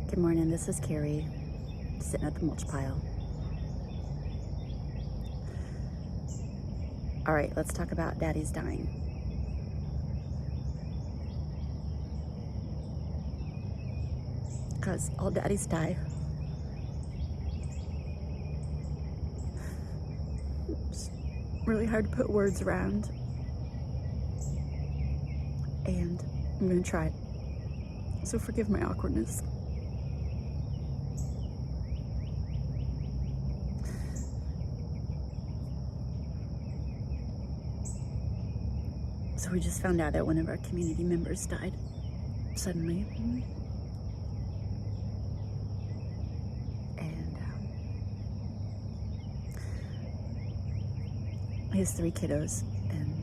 Good morning, this is Carrie, sitting at the mulch pile. All right, let's talk about Daddy's dying. Because all daddies die. It's really hard to put words around. And I'm gonna try. So forgive my awkwardness. So we just found out that one of our community members died suddenly. And he has 3 kiddos, and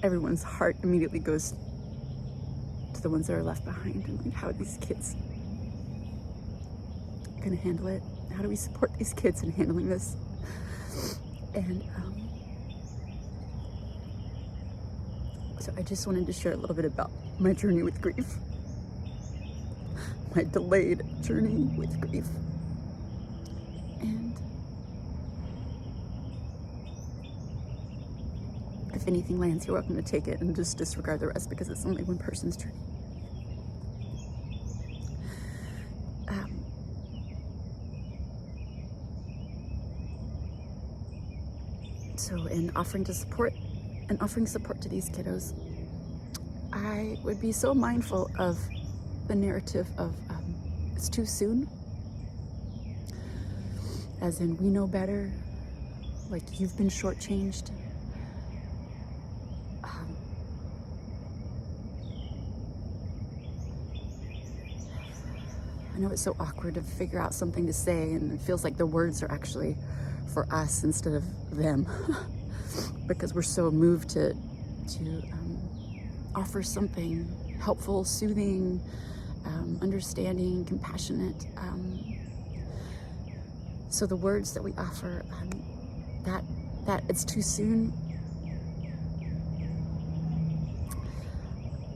everyone's heart immediately goes to the ones that are left behind, and like, how are these kids gonna handle it? How do we support these kids in handling this? And so I just wanted to share a little bit about my journey with grief, my delayed journey with grief. And if anything lands, you're welcome to take it and just disregard the rest, because it's only one person's journey. So in offering support to these kiddos, I would be so mindful of the narrative of it's too soon, as in we know better, like you've been shortchanged. I know it's so awkward to figure out something to say, and it feels like the words are actually for us instead of them, because we're so moved to offer something helpful, soothing, understanding, compassionate. So the words that we offer, that it's too soon,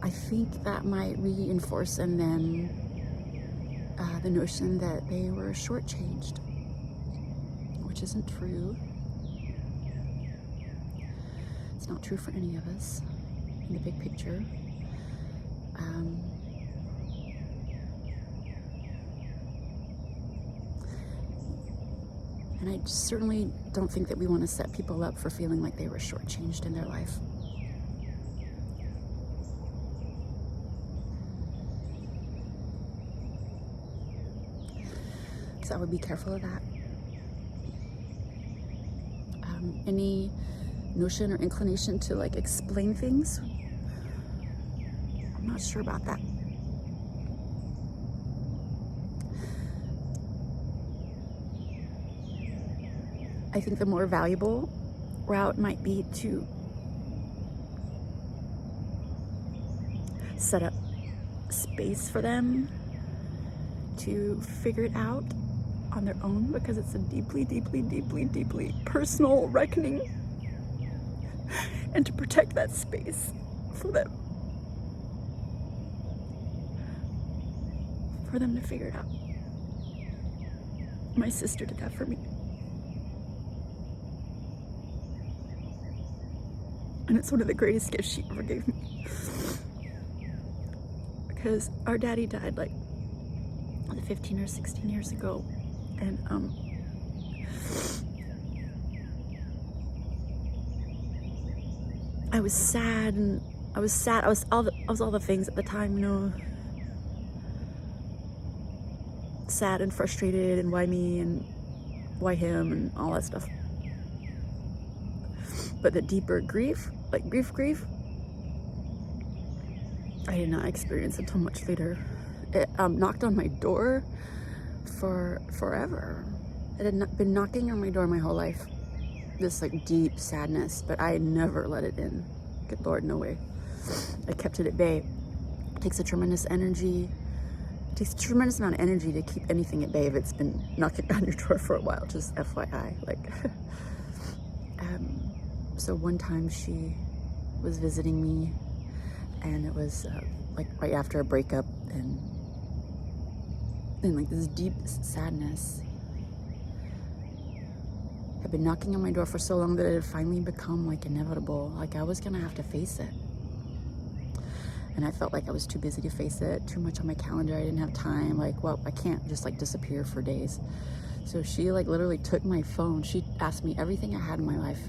I think that might reinforce in them the notion that they were shortchanged, which isn't true. It's not true for any of us in the big picture. And I certainly don't think that we want to set people up for feeling like they were shortchanged in their life. So I would be careful of that. Any notion or inclination to like explain things, I'm not sure about that. I think the more valuable route might be to set up space for them to figure it out on their own, because it's a deeply, deeply, deeply, deeply personal reckoning, and to protect that space for them to figure it out. My sister did that for me, and it's one of the greatest gifts she ever gave me, because our daddy died like 15 or 16 years ago. And I was sad, and I was all the things at the time, you know, sad and frustrated, and why me and why him and all that stuff. But the deeper grief, like grief, I did not experience until much later. It knocked on my door for forever. It had not been knocking on my door my whole life, this like deep sadness, but I never let it in. Good Lord, no way. I kept it at bay. It takes a tremendous amount of energy to keep anything at bay if it's been knocking on your door for a while, just FYI. Like so one time she was visiting me, and it was like right after a breakup, and And like this deep sadness had been knocking on my door for so long that it had finally become like inevitable. Like I was gonna have to face it. And I felt like I was too busy to face it, too much on my calendar. I didn't have time. Like, well, I can't just like disappear for days. So she like literally took my phone. She asked me everything I had in my life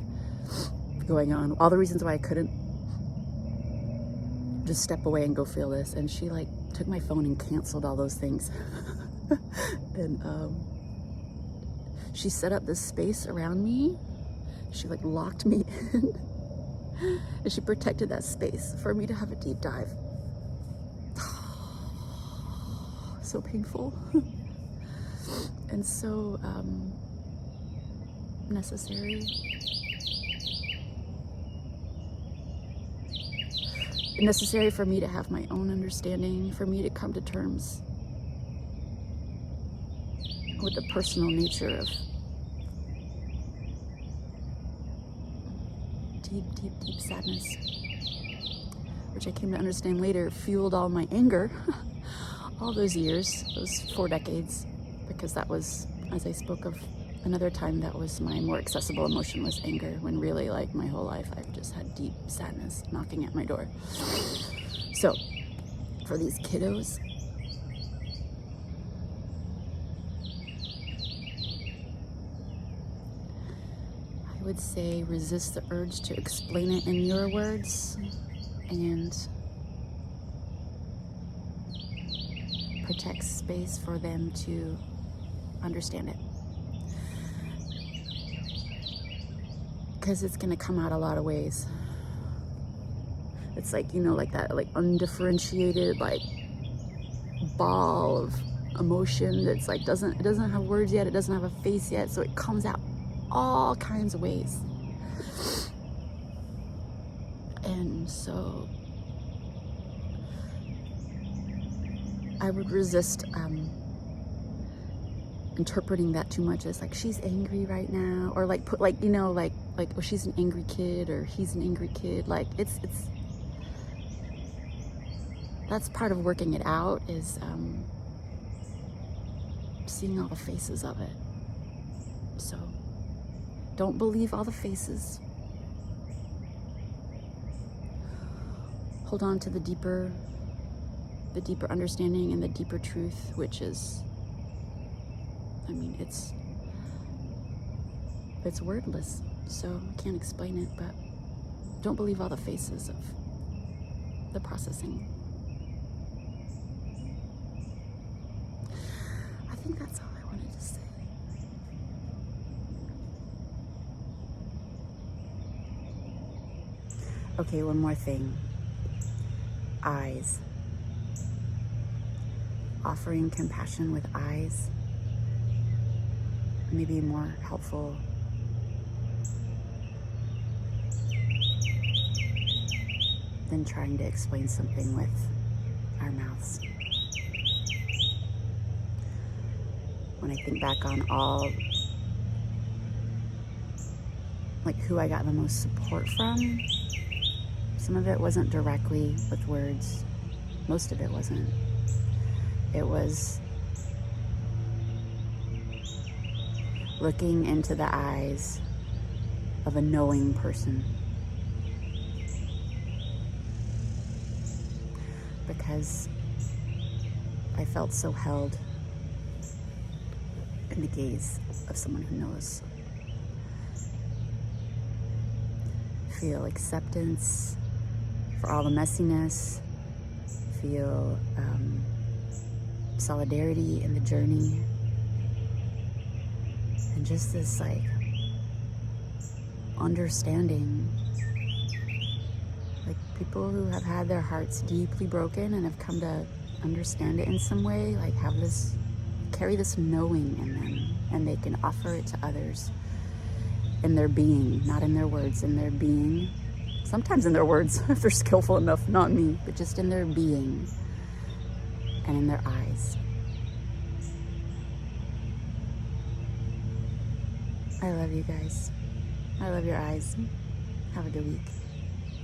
going on, all the reasons why I couldn't just step away and go feel this. And she like took my phone and canceled all those things. And she set up this space around me. She like locked me in. And she protected that space for me to have a deep dive. So painful. And so necessary. Necessary for me to have my own understanding, for me to come to terms with the personal nature of deep sadness, which I came to understand later fueled all my anger all those years, those 4 decades, because that was, as I spoke of another time, that was my more accessible emotion, was anger, when really like my whole life I've just had deep sadness knocking at my door. So for these kiddos, I would say resist the urge to explain it in your words and protect space for them to understand it. Because it's going to come out a lot of ways. It's like, you know, like that like undifferentiated like ball of emotion that's like it doesn't have words yet, it doesn't have a face yet, so it comes out all kinds of ways. And so I would resist interpreting that too much as like she's angry right now, or like put like, you know, like oh, she's an angry kid or he's an angry kid. Like it's that's part of working it out, is seeing all the faces of it. So don't believe all the faces. Hold on to the deeper understanding and the deeper truth, which is, I mean, it's wordless, so I can't explain it, but don't believe all the faces of the processing. I think that's all I wanted to say. Okay, one more thing. Eyes. Offering compassion with eyes may be more helpful than trying to explain something with our mouths. When I think back on all, like who I got the most support from, some of it wasn't directly with words. Most of it wasn't. It was looking into the eyes of a knowing person. Because I felt so held in the gaze of someone who knows. Feel acceptance for all the messiness. Feel solidarity in the journey. And just this like understanding. Like people who have had their hearts deeply broken and have come to understand it in some way, like carry this knowing in them, and they can offer it to others in their being, not in their words, in their being. Sometimes in their words, if they're skillful enough, not me, but just in their being and in their eyes. I love you guys. I love your eyes. Have a good week.